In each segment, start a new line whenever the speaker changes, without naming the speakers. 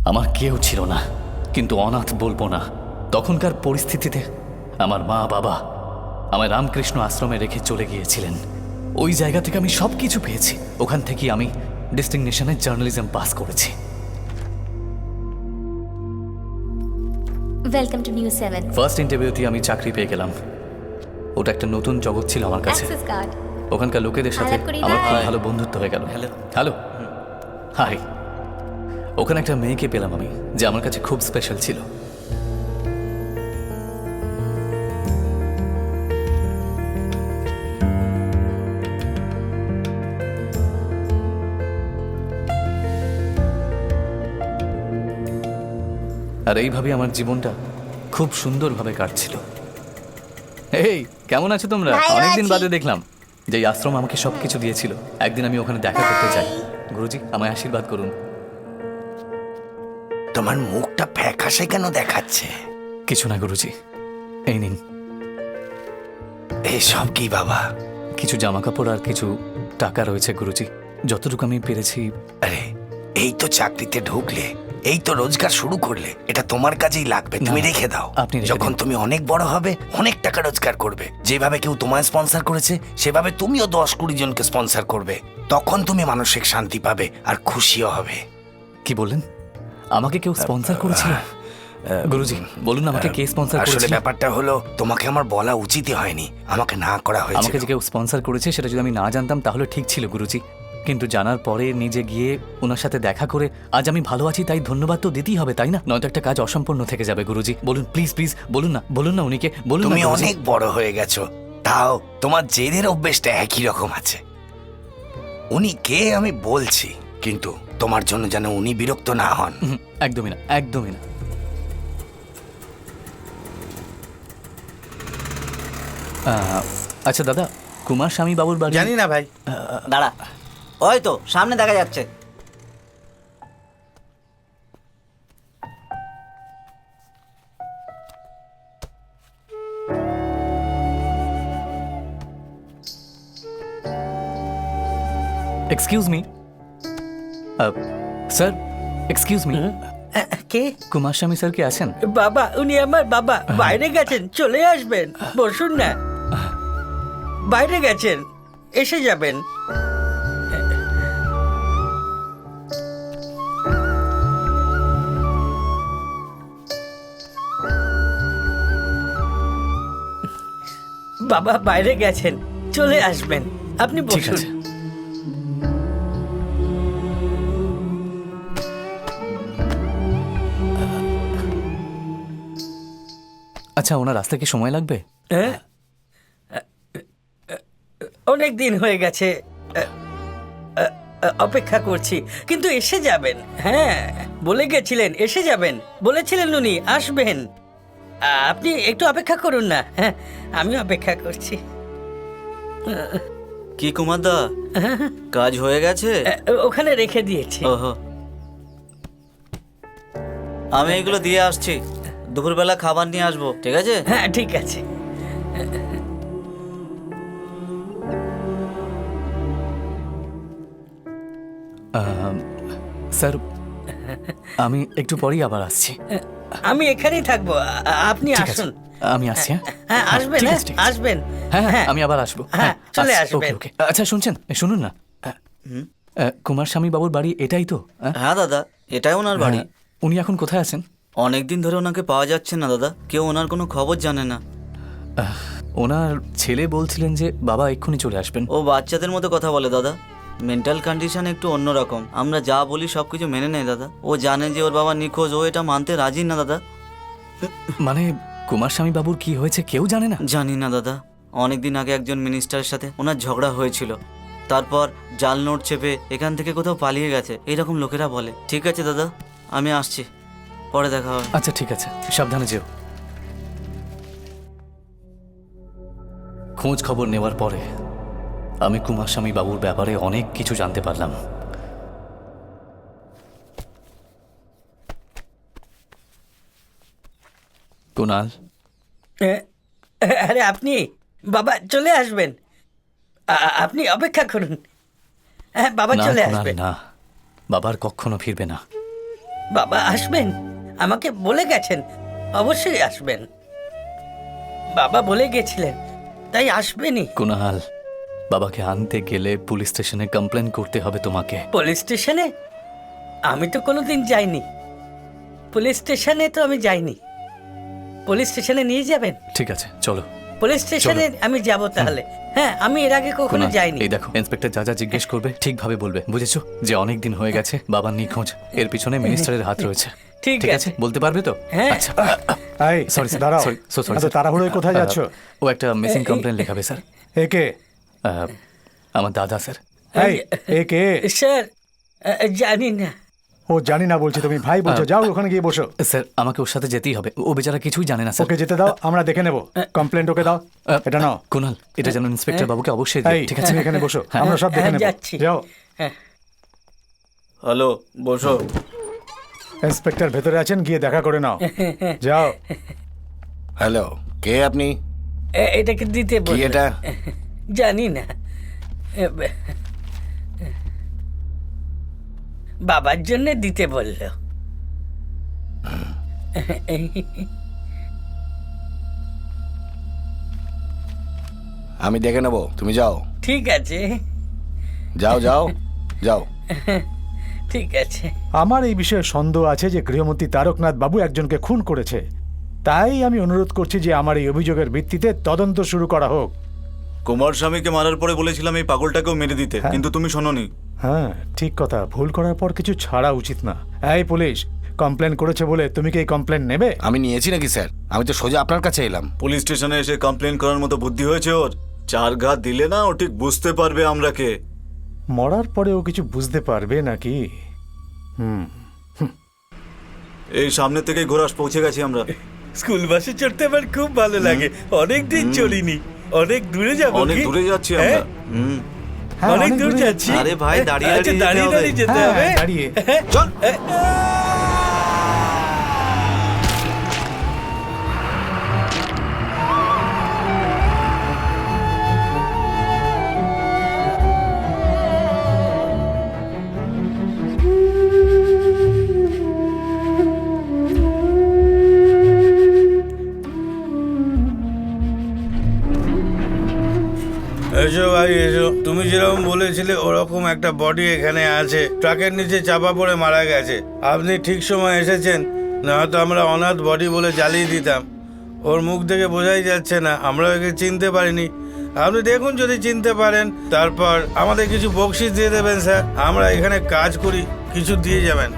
আমার কেউ ছিল না, কিন্তু অনাথ বলবো না। তখনকার পরিস্থিতিতে আমার মা বাবা আমায় রামকৃষ্ণ আশ্রমে রেখে চলে গিয়েছিলেন। ওই জায়গা থেকে আমি সব কিছু পেয়েছি। ওখান থেকে আমি ডিস্টিংনেশনে জার্নালিজম পাস করেছি।
Welcome to new 7।
ফার্স্ট ইন্টারভিউতে আমি চাকরি পেয়ে গেলাম। ওটা একটা নতুন জগৎ ছিল আমার কাছে।
Access card.
ওখানকার লোকেদের সাথে
আলাপ করি,
আমার খুব
bye.
ভালো বন্ধুত্ব হয়ে গেল।
হ্যালো।
Hello, hi. ওখানে একটা মেয়েকে পেলাম আমি, যে আমার কাছে খুব স্পেশাল ছিল। আর এইভাবে আমার জীবনটা খুব সুন্দরভাবে কাটছিল। এই কেমন আছো তোমরা?
ভালো
অনেকদিন
আছি।
বাদে দেখলাম যে এই আশ্রম আমাকে সবকিছু দিয়েছিল। একদিন আমি ওখানে দেখা করতে চাই। গুরুজি, আমায় আশীর্বাদ করুন।
তোমার মুখটা ফ্যাকাশে কেন দেখাচ্ছে?
কিছু না গুরুজি, এই নিন।
এসব কি বাবা?
কিছু জামা কাপড় আর কিছু টাকা রয়েছে গুরুজি, যতটুকু আমি পেরেছি।
আরে এই তো চাকরিতে ঢুকলে, এই তো রোজগার শুরু করলে, এটা তোমার কাজেই লাগবে। তুমি
না,
রেখে দাও।
আপনি রেখে
যখন
দিন।
তুমি অনেক বড় হবে, অনেক টাকা রোজগার করবে, যেভাবে কেউ তোমায় স্পন্সর করেছে সেভাবে তুমিও 10-20 জনকে স্পন্সর করবে। তখন তুমি মানসিক শান্তি পাবে আর খুশিও হবে।
কি বললেন? আমাকে কেউ স্পন্সর করেছিল? গুরুজি বলুন, আমাকে কে স্পন্সর
আসলে
করেছিল?
ব্যাপারটা হলো, তোমাকে আমার বলা উচিতই হয়নি, আমাকে না করা হয়েছে।
আমাকে যে কেউ স্পন্সর করেছে সেটা যদি আমি না জানতাম তাহলে ঠিক ছিল গুরুজি, কিন্তু জানার পরে নিজে গিয়ে ওনার সাথে দেখা করে আজ আমি ভালো আছি, তাই ধন্যবাদ তো দিতেই হবে, তাই না? নয়তো একটা কাজ অসম্পূর্ণ থেকে যাবে। গুরুজি বলুন, প্লিজ প্লিজ বলুন না, বলুন না উনিকে, বলুন না
তুমি
গুরুজি।
অনেক বড় হয়ে গেছো, তাও তোমার জেদের অভ্যেসটা একই রকম আছে। উনি কে আমি বলছি, কিন্তু তোমার জন্য যেন উনি বিরক্ত না হন।
একদমই না, একদমই না। আচ্ছা দাদা, কুমার স্বামী বাবুর বাড়ি?
জানি না ভাই।
দাঁড়া, ওই তো সামনে দেখা যাচ্ছে।
Excuse me sir, excuse me,
কে?
কুমার স্বামী স্যার কে আছেন?
বাবা, উনি আমার বাবা। বাইরে গেছেন, চলে আসবেন। বসুন না। বাইরে গেছেন, এসে যাবেন। বাবা বাইরে গেছেন, চলে আসবেন। আপনি
ঠিক
বসুন।
আছে। আচ্ছা, ওনার আসতে কি সময় লাগবে?
হ্যাঁ? অনেক দিন হয়ে গেছে, অপেক্ষা করছি, কিন্তু এসে যাবেন। হ্যাঁ, বলে গেছিলেন এসে যাবেন, বলেছিলেন উনি আসবেন। আপনি একটু অপেক্ষা করুন না। হ্যাঁ, আমি অপেক্ষা করছি।
কি কুমার দা, কাজ হয়ে গেছে?
ওখানে রেখে দিয়েছি।
ওহো, আমি এগুলো দিয়ে আসছি, দুপুরবেলা খাবার নিয়ে আসবো, ঠিক আছে?
হ্যাঁ, ঠিক আছে।
স্যার, আমি একটু পরেই আবার আসছি।
আমি এখানেই থাকবো, আপনি
ঠিক আছে,
আসুন।
আমি আসছি। হ্যাঁ
হ্যাঁ, আসবেন।
ঠিক
হ্যাঁ,
আছে, ঠিক আছে।
আসবেন।
হ্যাঁ হ্যাঁ, আমি আবার আসবো।
হ্যাঁ, চলে
আসছি।
আসবেন।
ওকে, ওকে। আচ্ছা শুনছেন, শুনুন না, কুমার স্বামী বাবুর বাড়ি এটাই তো?
হ্যাঁ দাদা, এটাই ওনার বাড়ি।
উনি এখন কোথায় আছেন?
অনেকদিন ধরে ওনাকে পাওয়া যাচ্ছে না দাদা, কেউ ওনার কোনো খবর জানে না।
ওনার ছেলে বলছিলেন যে বাবা এক্ষুনি চলে আসবেন।
ও বাচ্চাদের মতো কথা বলে দাদা, মেন্টাল কন্ডিশন একটু অন্যরকম। আমরা যা বলি সব কিছু মেনে নেয় দাদা। ও জানে যে ওর বাবা নিখোঁজ, ও এটা মানতে রাজি না দাদা।
মানে কুমার স্বামী বাবুর কি হয়েছে কেউ জানে না?
জানি না দাদা, অনেকদিন আগে একজন মিনিস্টারের সাথে ওনার ঝগড়া হয়েছিল, তারপর জাল নোট চেপে এখান থেকে কোথাও পালিয়ে গেছে, এরকম লোকেরা বলে। ঠিক আছে দাদা, আমি আসছি, পরে দেখা হবে।
আচ্ছা ঠিক আছে, সাবধানে যেও। খোঁজ খবর নেওয়ার পরে আমি কুমার স্বামী বাবুর ব্যাপারে অনেক কিছু জানতে পারলাম। কুনাল,
আরে আপনি? বাবা চলে আসবেন, আপনি অপেক্ষা করুন। হ্যাঁ, বাবা
না
চলে
কুনাল,
আসবেন।
না, বাবার কখনো ফিরবে না।
বাবা আসবেন, আমাকে বলে গেছেন অবশ্যই আসবেন। বাবা বলে গেছিলেন, তাই আসবেনই।
কুনাল, বাবাকে আনতে গেলে পুলিশ স্টেশনে কমপ্লেন করতে হবে তোমাকে।
পুলিশ স্টেশনে? আমি তো কোনোদিন যাইনি। পুলিশ স্টেশনে তো আমি যাইনি। পুলিশ স্টেশনে নিয়ে যাবেন?
ঠিক আছে, চলো।
পুলিশ স্টেশনে আমি যাব তাহলে। হ্যাঁ, আমি এর আগে কখনো
কুনাল,
যাইনি।
এই দেখো, ইন্সপেক্টর যা যা জিজ্ঞেস করবে ঠিকভাবে বলবে, বুঝেছো? যে অনেক দিন হয়ে গেছে বাবা নিখোঁজ, এর পিছনে মিনিস্টারের হাত রয়েছে।
ঠিক
ঠিক
আছে।
আছে, বলতে পারবে তো?
হ্যাঁ।
আচ্ছা,
এই
সরি
দাঁড়াও,
সরি
এত তাড়াহুড়োয় কোথায় যাচ্ছ?
ও একটা মিসিং কমপ্লেন লেখাবে স্যার।
একে
আমার দাদা স্যার।
এই একে
স্যার, জানি না।
ও জানি না বলছি, তুমি ভাই বলছো, যাও ওখানে গিয়ে বসো।
স্যার, আমাকে ওর সাথে যেতেই হবে, ও বেচারা কিছুই জানে না স্যার।
ওকে যেতে দাও, আমরা দেখে নেব। কমপ্লেন্ট ওকে দাও, এটা নাও।
কুনাল, এটা যেন ইন্সপেক্টর বাবুকে অবশ্যই দিও,
এই
ঠিক আছে?
তুমি এখানে বসো, আমরা সব দেখে
হ্যাঁ,
নেব।
যাচ্ছি।
যাও।
হ্যাঁ।
হ্যালো, বসো।
ইন্সপেক্টর ভেতরে আছেন, গিয়ে দেখা করে নাও। যাও।
হ্যালো, কে আপনি?
এটাকে দিতে
কি
বললেন?
এটা?
জানি না। বাবার জন্য দিতে বলল।
আমি দেখে নেব, তুমি যাও।
ঠিক আছে,
যাও যাও যাও।
ঠিক আছে।
আমার এই বিষয়ে সন্দেহ আছে যে গৃহমন্ত্রী তারকনাথ বাবু একজনকে খুন করেছে। তাই আমি অনুরোধ করছি যে আমার এই অভিযোগের ভিত্তিতে তদন্ত শুরু করা হোক।
কুমার স্বামীকে মারার পরে বলেছিলাম এই পাগলটাকেও মেরে দিতে,
হ্যাঁ।
কিন্তু তুমি শোনোনি।
হ্যাঁ, ঠিক কথা। ভুল করার পর কিছু ছাড়া উচিত না। এই পুলিশ, কমপ্লেন করেছে বলে তুমি কি এই কমপ্লেন নেবে?
আমি নিয়েছি নাকি স্যার? আমি তো সোজা আপনার কাছে এলাম।
পুলিশ স্টেশনে এসে কমপ্লেন করার মতো বুদ্ধি হয়েছে ওর? 4 ঘা দিলে না ও ঠিক বুঝতে পারবে আমরা কে।
মরার পরে ও কিছু বুঝতে পারবে নাকি?
এই সামনে থেকে ঘোরাস পৌঁছে গেছি আমরা।
স্কুল বাসে চড়তে আমার খুব ভালো লাগে। অনেক দিন চলিনি, অনেক দূরে যাবো।
অনেক
কি?
দূরে যাচ্ছি
হ্যাঁ?
আমরা। হুম।
হ্যাঁ,
অনেক দূর
দূরে
যাচ্ছি।
আরে ভাই, দাঁড়িয়ে
আচ্ছা,
দাঁড়িয়ে
দাঁড়িয়ে
যেতে
দাঁড়িয়ে
হবে।
যেতে
হ্যাঁ,
হবে।
দাঁড়িয়ে।
চল।
এসো ভাই এসো। তুমি যেরকম বলেছিলে ওরকম একটা বডি এখানে আছে, ট্রাকের নিচে চাপা পড়ে মারা গেছে। আপনি ঠিক সময় এসেছেন, না হয়তো আমরা অনাথ বডি বলে জ্বালিয়ে দিতাম। ওর মুখ দেখে বোঝাই যাচ্ছে না, আমরা ওকে চিনতে পারিনি। আপনি দেখুন যদি চিনতে পারেন, তারপর আমাদের কিছু বকশিস দিয়ে দেবেন স্যার। আমরা এখানে কাজ করি, কিছু দিয়ে যাবেন।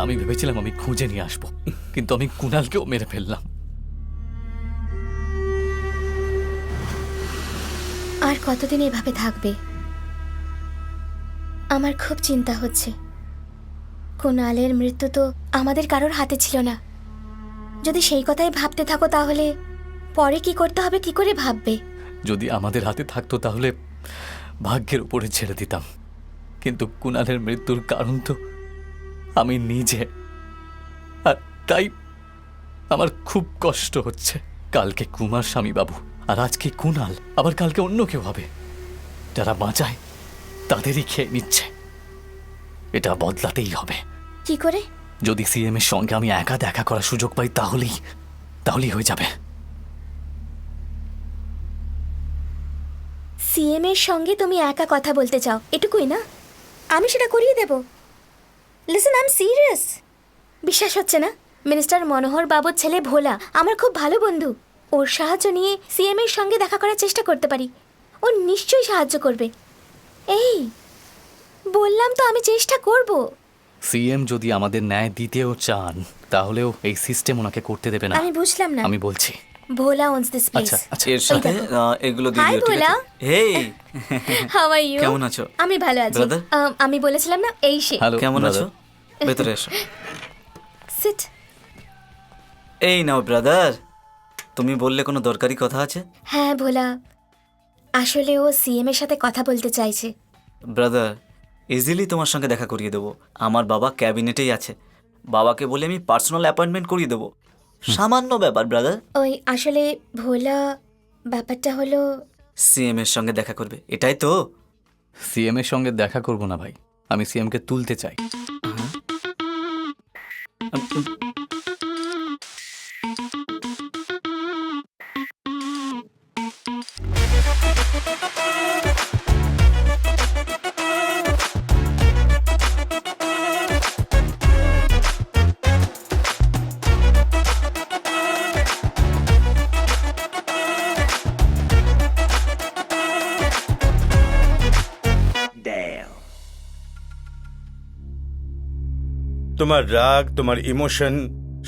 আমি ভেবেছিলাম আমি খুঁজে নিয়ে আসবো, কিন্তু আমি কুনালকেও মেরে ফেললাম।
আর কতদিন এভাবে থাকবে? আমার খুব চিন্তা হচ্ছে। কুণালের মৃত্যু তো আমাদের কারোর হাতে ছিল না। যদি সেই কথাই ভাবতে থাকো তাহলে পরে কি করতে হবে কি করে ভাববে?
যদি আমাদের হাতে থাকতো তাহলে ভাগ্যের উপরে ছেড়ে দিতাম, কিন্তু কুনালের মৃত্যুর কারণ তো আমি নিজে, আর তাই আমার খুব কষ্ট হচ্ছে। কালকে কুমার স্বামী বাবু, আর আজকে কুনাল, আবার কালকে অন্য কেউ হবে। যারা বাঁচায় তাদেরই খেয়ে নিচ্ছে। এটা বদলাতেই হবে।
কি করে?
যদি সিএম এর সঙ্গে আমি একা দেখা করার সুযোগ পাই তাহলেই হয়ে যাবে।
সিএম এর সঙ্গে তুমি একা কথা বলতে চাও, এটুকুই না? আমি সেটা করিয়ে দেব। Listen, I am serious. বিশ্বাস হচ্ছে না? মিনিস্টার মনোহর বাবুর ছেলে ভোলা আমার খুব ভালো বন্ধু। ওর সাহায্য নিয়ে সিএম এর সঙ্গে দেখা করার চেষ্টা করতে পারি। ও নিশ্চয়ই সাহায্য করবে। এই বললাম তো, আমি চেষ্টা করব।
সিএম যদি আমাদের ন্যায় দিতেও চান তাহলেও এই সিস্টেম ওনাকে করতে দেবে না।
আমি বুঝলাম না।
আমি বলছি।
ভোলা ওনস দিস প্লেস।
আচ্ছা আচ্ছা,
এর সাথে এগুলো দিয়ে
Hi,
দিও, ঠিক
ভোলা।
আছে? হেই,
হাউ আর ইউ?
কেমন আছো?
আমি ভালো আছি।
Brother?
আমি বলেছিলাম না, এই সে।
হ্যালো
কেমন
brother।
আছো? ভেতরে এসো।
সিট।
এই নাও ব্রাদার, তুমি বললে কোনো দরকারি কথা আছে?
হ্যাঁ ভোলা, আসলে ও সিএম এর সাথে কথা বলতে চাইছে।
ব্রাদার, ইজিলি তোমার সঙ্গে দেখা করিয়ে দেবো। আমার বাবা ক্যাবিনেটেই আছে, বাবাকে বলে আমি পার্সোনাল অ্যাপয়েন্টমেন্ট করিয়ে দেবো। সামান্য ব্যাপার ব্রাদার।
ওই আসলে ভোলা, ব্যাপারটা হলো
সিএম এর সঙ্গে দেখা করবে, এটাই তো?
সিএম এর সঙ্গে দেখা করব না ভাই, আমি সিএম কে তুলতে চাই।
তোমার রাগ, তোমার ইমোশন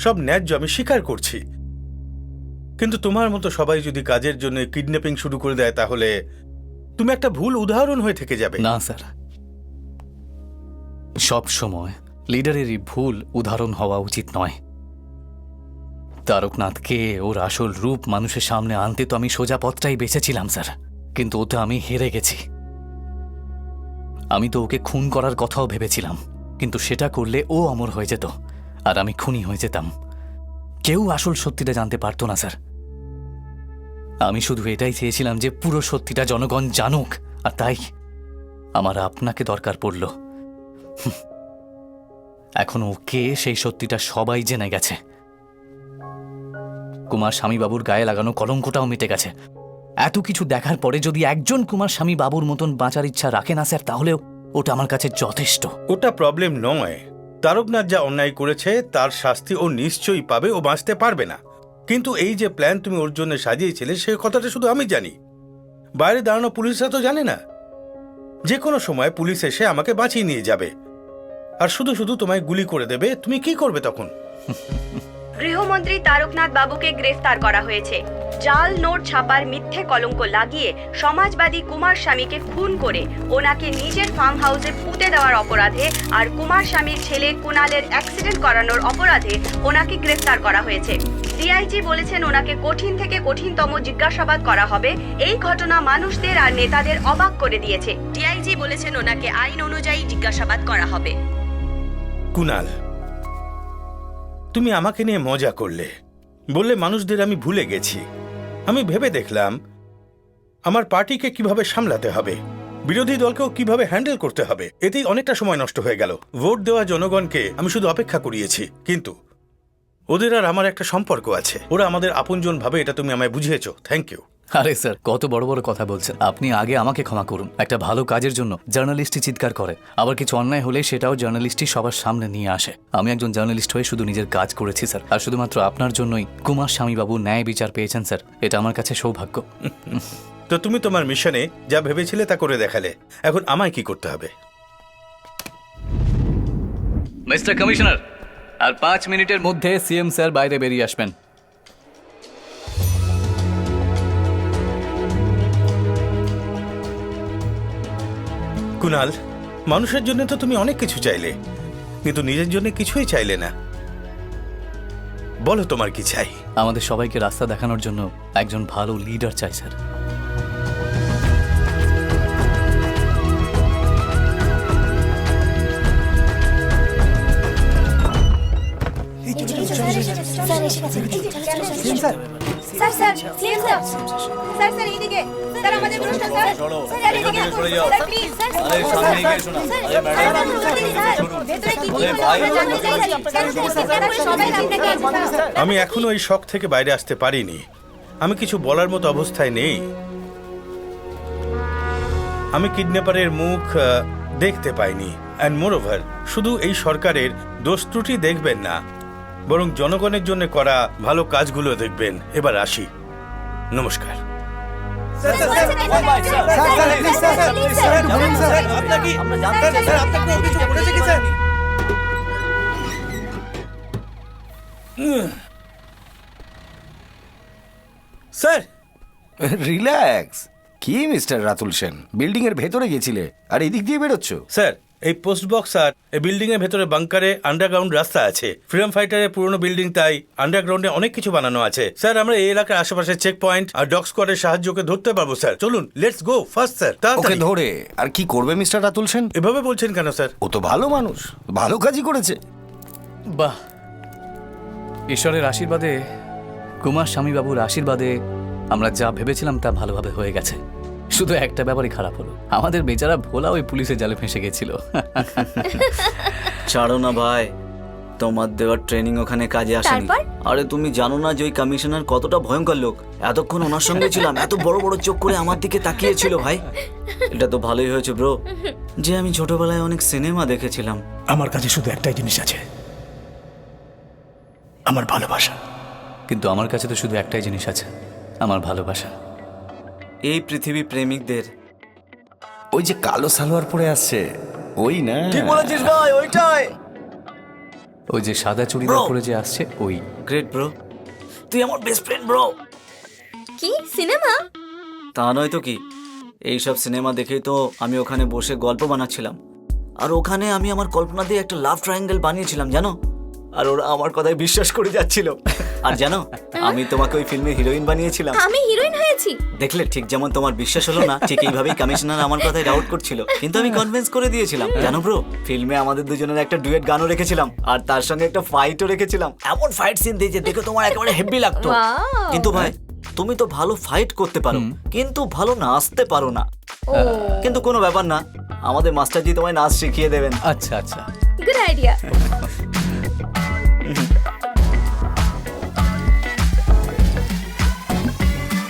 সব ন্যায্য, আমি স্বীকার করছি। কিন্তু তোমার মতো সবাই যদি কাজের জন্য কিডন্যাপিং শুরু করে দেয়, তাহলে তুমি একটা ভুল উদাহরণ হয়ে থেকে যাবে।
না স্যার, সব সময় লিডারেরই ভুল উদাহরণ হওয়া উচিত নয়। তারকনাথকে ওর আসল রূপ মানুষের সামনে আনতে তো আমি সোজা পথটাই বেঁচেছিলাম স্যার, কিন্তু ওতে আমি হেরে গেছি। আমি তো ওকে খুন করার কথাও ভেবেছিলাম, কিন্তু সেটা করলে ও অমর হয়ে যেত আর আমি খুনি হয়ে যেতাম। কেউ আসল সত্যিটা জানতে পারতো না স্যার। আমি শুধু এটাই চেয়েছিলাম যে পুরো সত্যিটা জনগণ জানুক, আর তাই আমার আপনাকে দরকার পড়ল। এখন ওকে সেই সত্যিটা সবাই জেনে গেছে। কুমার স্বামীবাবুর গায়ে লাগানো কলঙ্কটাও মিটে গেছে। এত কিছু দেখার পরে যদি একজন কুমার স্বামীবাবুর মতন বাঁচার ইচ্ছা রাখে না স্যার, তাহলেও ওটা আমার কাছে যথেষ্ট।
ওটা প্রবলেম নয়। তারকনাথ যা অন্যায় করেছে তার শাস্তি ও নিশ্চয়ই পাবে, ও বাঁচতে পারবে না। কিন্তু এই যে প্ল্যান তুমি ওর জন্য সাজিয়েছিলে, সে কথাটা শুধু আমি জানি, বাইরে দাঁড়ানো পুলিশরা তো জানে না। যে কোনো সময় পুলিশ এসে আমাকে বাঁচিয়ে নিয়ে যাবে আর শুধু শুধু তোমায় গুলি করে দেবে। তুমি কি করবে তখন?
গৃহমন্ত্রী তারকনাথ বাবুকে গ্রেফতার করা হয়েছে জাল নোট ছাপার মিথ্যে কলঙ্ক লাগিয়ে সমাজবাদী কুমার স্বামীকে খুন করে ওনাকে নিজের ফার্ম হাউসে পুঁতে দেওয়ার অপরাধে আর কুমার স্বামীর ছেলে কুণালের অ্যাক্সিডেন্ট করানোর অপরাধে ওনাকে গ্রেফতার করা হয়েছে। ডিআইজি বলেছেন ওনাকে কঠিন থেকে কঠিনতম জিজ্ঞাসাবাদ করা হবে। এই ঘটনা মানুষদের আর নেতাদের অবাক করে দিয়েছে। ডিআইজি বলেছেন ওনাকে আইন অনুযায়ী জিজ্ঞাসাবাদ করা হবে।
কুণাল, তুমি আমাকে নিয়ে মজা করলে, বললে মানুষদের আমি ভুলে গেছি। আমি ভেবে দেখলাম আমার পার্টিকে কিভাবে সামলাতে হবে, বিরোধী দলকেও কিভাবে হ্যান্ডেল করতে হবে। এতেই অনেকটা সময় নষ্ট হয়ে গেল। ভোট দেওয়া জনগণকে আমি শুধু অপেক্ষা করিয়েছি, কিন্তু ওদের আর আমার একটা সম্পর্ক আছে। ওরা আমাদের আপনজন ভাবে, এটা তুমি আমায় বুঝিয়েছো। Thank you.
আরে স্যার, কত বড় বড় কথা বলছেন আপনি। আগে আমাকে ক্ষমা করুন। একটা ভালো কাজের জন্য জার্নালিস্টই চিৎকার করে, আবার কিছু অন্যায় হলে সেটাও জার্নালিস্টই সবার সামনে নিয়ে আসে। আমি একজন জার্নালিস্ট হয়ে শুধু নিজের কাজ করেছি স্যার, আর শুধুমাত্র আপনার জন্যই কুমার স্বামীবাবু ন্যায় বিচার পেয়েছেন স্যার। এটা আমার কাছে সৌভাগ্য।
তো তুমি তোমার মিশনে যা ভেবেছিলে তা করে দেখালে, এখন আমায় কি করতে হবে?
মিস্টার কমিশনার, আর 5 মিনিটের মধ্যে সিএম স্যার বাইরে বেরিয়ে আসবেন।
কুণাল, মানুষের জন্য তো তুমি অনেক কিছু চাইলে, কিন্তু নিজের জন্য কিছুই চাইলে না। বলো তোমার কি চাই?
আমাদের সবাইকে রাস্তা দেখানোর জন্য একজন ভালো লিডার চাই sir.
Sir sir CM sir sir sir এইদিকে স্যার আমাদের অনুষ্ঠান স্যার স্যার এইদিকে স্যার প্লিজ স্যার আরে সামনে গিয়ে শোনা আরে ম্যাডাম ভেতরে কি কি আমরা জানতে চাইছি স্যার সবাই আপনাকে আছে।
আমি এখনো এই শক থেকে বাইরে আসতে পারিনি। আমি কিছু বলার মতো অবস্থায় নেই। আমি কিডন্যাপারের মুখ দেখতে পাইনি। অ্যান্ড মোর ওভার, শুধু এই সরকারের দোষ ত্রুটি দেখবেন না, বরং জনগণের জন্য করা ভালো কাজগুলো দেখবেন। এবার আসি, নমস্কার। Sir,
relax. কি মিস্টার রাতুল সেন, বিল্ডিং এর ভেতরে গেছিলে আর এদিক দিয়ে বেরোচ্ছ?
স্যার এই পোস্ট বক্স আর এই বিল্ডিং এর ভেতরে বাংকারে আন্ডারগ্রাউন্ড রাস্তা আছে। ফ্রিডম ফাইটারের পুরনো বিল্ডিং, তাই আন্ডারগ্রাউন্ডে অনেক কিছু বানানো আছে। স্যার আমরা এই এলাকার আশেপাশে চেক পয়েন্ট আর ডগ স্কোয়াডের সাহায্যকে ধরতে পারবো স্যার। চলুন, লেটস গো ফার্স্ট স্যার।
ওকে
তাড়াতাড়ি।
ধরে আর কি করবে মিস্টার রাতুল সেন?
এভাবে বলছেন কেন স্যার?
ও তো ভালো মানুষ, ভালো কাজই করেছে।
বাহ, ঈশ্বরের আশীর্বাদে, কুমার স্বামীবাবুর আশীর্বাদে আমরা যা ভেবেছিলাম তা ভালোভাবে হয়ে গেছে। শুধু একটা ব্যাপারই খারাপ হলো, আমাদের বেচারা ভোলা ওই পুলিশের জালে ফেঁসে গেছিল।
ছাড়ো না ভাই, তোমার দেওয়ার ট্রেনিং ওখানে কাজে আসেনি।
তারপর?
আরে তুমি জানো না যে ওই কমিশনার কতটা ভয়ঙ্কর লোক। এতক্ষণ ওনার সঙ্গে ছিলাম, এত বড় বড় চোখ করে আমার দিকে তাকিয়েছিল ভাই। এটা তো ভালোই হয়েছে ব্রো যে আমি ছোটবেলায় অনেক সিনেমা দেখেছিলাম।
আমার কাছে শুধু একটাই জিনিস আছে, আমার ভালোবাসা।
কিন্তু আমার কাছে তো শুধু একটাই জিনিস আছে, আমার ভালোবাসা।
এই পৃথিবী প্রেমিকদের।
ওই যে কালো সালোয়ার পরে আসছে, ওই না?
ঠিক বলেছিস ভাই, ওইটাই।
ওই যে সাদা চুড়িদার
Bro!
পরে যে আসছে, ওই।
গ্রেট ব্রো, তুই আমার বেস্ট ফ্রেন্ড ব্রো।
কি সিনেমা?
তা নয় তো কি, এইসব সিনেমা দেখেই তো আমি ওখানে বসে গল্প বানাচ্ছিলাম। আর ওখানে আমি আমার কল্পনা দিয়ে একটা লাভ ট্রায়াঙ্গেল বানিয়েছিলাম জানো। আর ওরা আমার কথায় বিশ্বাস করে যাচ্ছিল। আর জানো, আমি তোমাকে ওই ফিল্মে হিরোইন বানিয়েছিলাম।
আমি হিরোইন হয়েছি?
দেখলে, ঠিক যেমন তোমার বিশ্বাস হলো না, ঠিক এইভাবেই কমিশনার আমার কথায় ডাউট করছিল, কিন্তু আমি কনভিন্স করে দিয়েছিলাম। জানো ব্রো, ফিল্মে আমাদের দুজনের একটা ডুয়েট গানও রেখেছিলাম, আর তার সঙ্গে একটা ফাইটও রেখেছিলাম। এমন ফাইট সিন দিয়েছে দেখে তোমার একেবারে হেভি লাগতো।
Wow!
কিন্তু ভাই, তুমি তো ভালো ফাইট করতে পারো, কিন্তু ভালো নাচতে পারো না। কিন্তু কোনো ব্যাপার না, আমাদের মাস্টারজি তোমায় নাচ শিখিয়ে দেবেন।
আচ্ছা আচ্ছা,
গুড আইডিয়া।